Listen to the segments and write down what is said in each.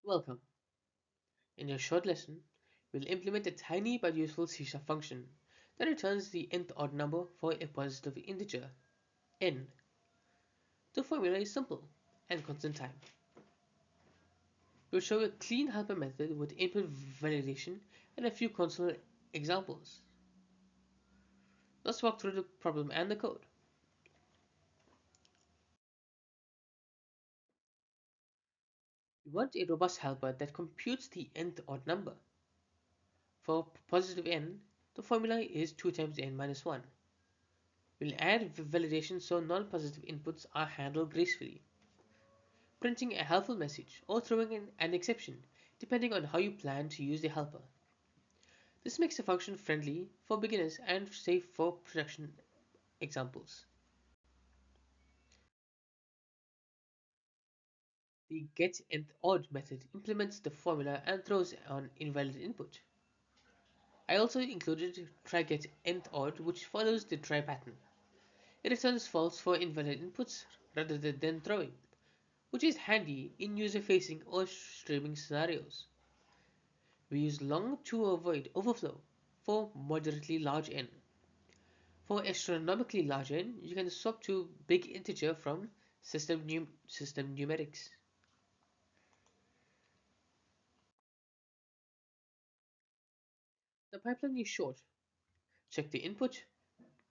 Welcome. In your short lesson, we'll implement a tiny but useful C# function that returns the nth odd number for a positive integer, n. The formula is simple and constant time. We'll show a clean helper method with input validation and a few console examples. Let's walk through the problem and the code. We want a robust helper that computes the nth odd number. For positive n, the formula is 2 times n minus 1. We'll add validation so non-positive inputs are handled gracefully, printing a helpful message or throwing in an exception depending on how you plan to use the helper. This makes the function friendly for beginners and safe for production examples. The getNthOdd method implements the formula and throws an invalid input. I also included tryGetNthOdd, which follows the try pattern. It returns false for invalid inputs rather than throwing, which is handy in user-facing or streaming scenarios. We use long to avoid overflow for moderately large n. For astronomically large n, you can swap to big integer from system numerics. The pipeline is short. Check the input,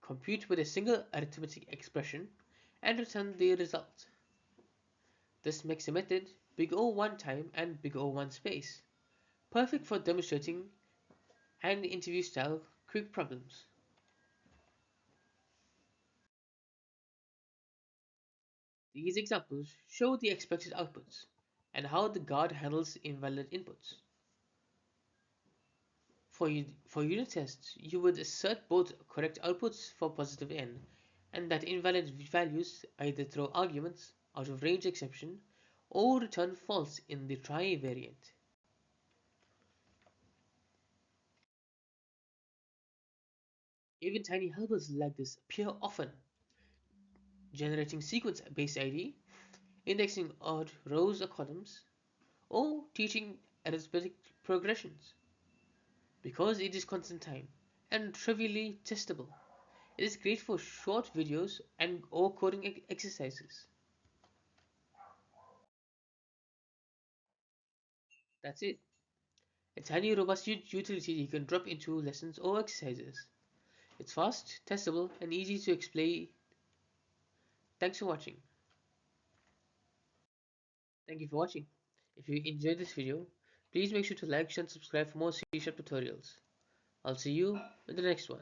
compute with a single arithmetic expression, and return the result. This makes the method big O one time and big O one space, perfect for demonstrating and interview style quick problems. These examples show the expected outputs and how the guard handles invalid inputs. For unit tests, you would assert both correct outputs for positive n and that invalid values either throw arguments, out of range exception, or return false in the try variant. Even tiny helpers like this appear often, generating sequence-based ID, indexing odd rows or columns, or teaching arithmetic progressions. Because it is constant time and trivially testable, it is great for short videos and or coding exercises. That's it. A tiny robust utility you can drop into lessons or exercises. It's fast, testable, and easy to explain. Thanks for watching. Thank you for watching. If you enjoyed this video, please make sure to like, share, and subscribe for more C# tutorials. I'll see you in the next one.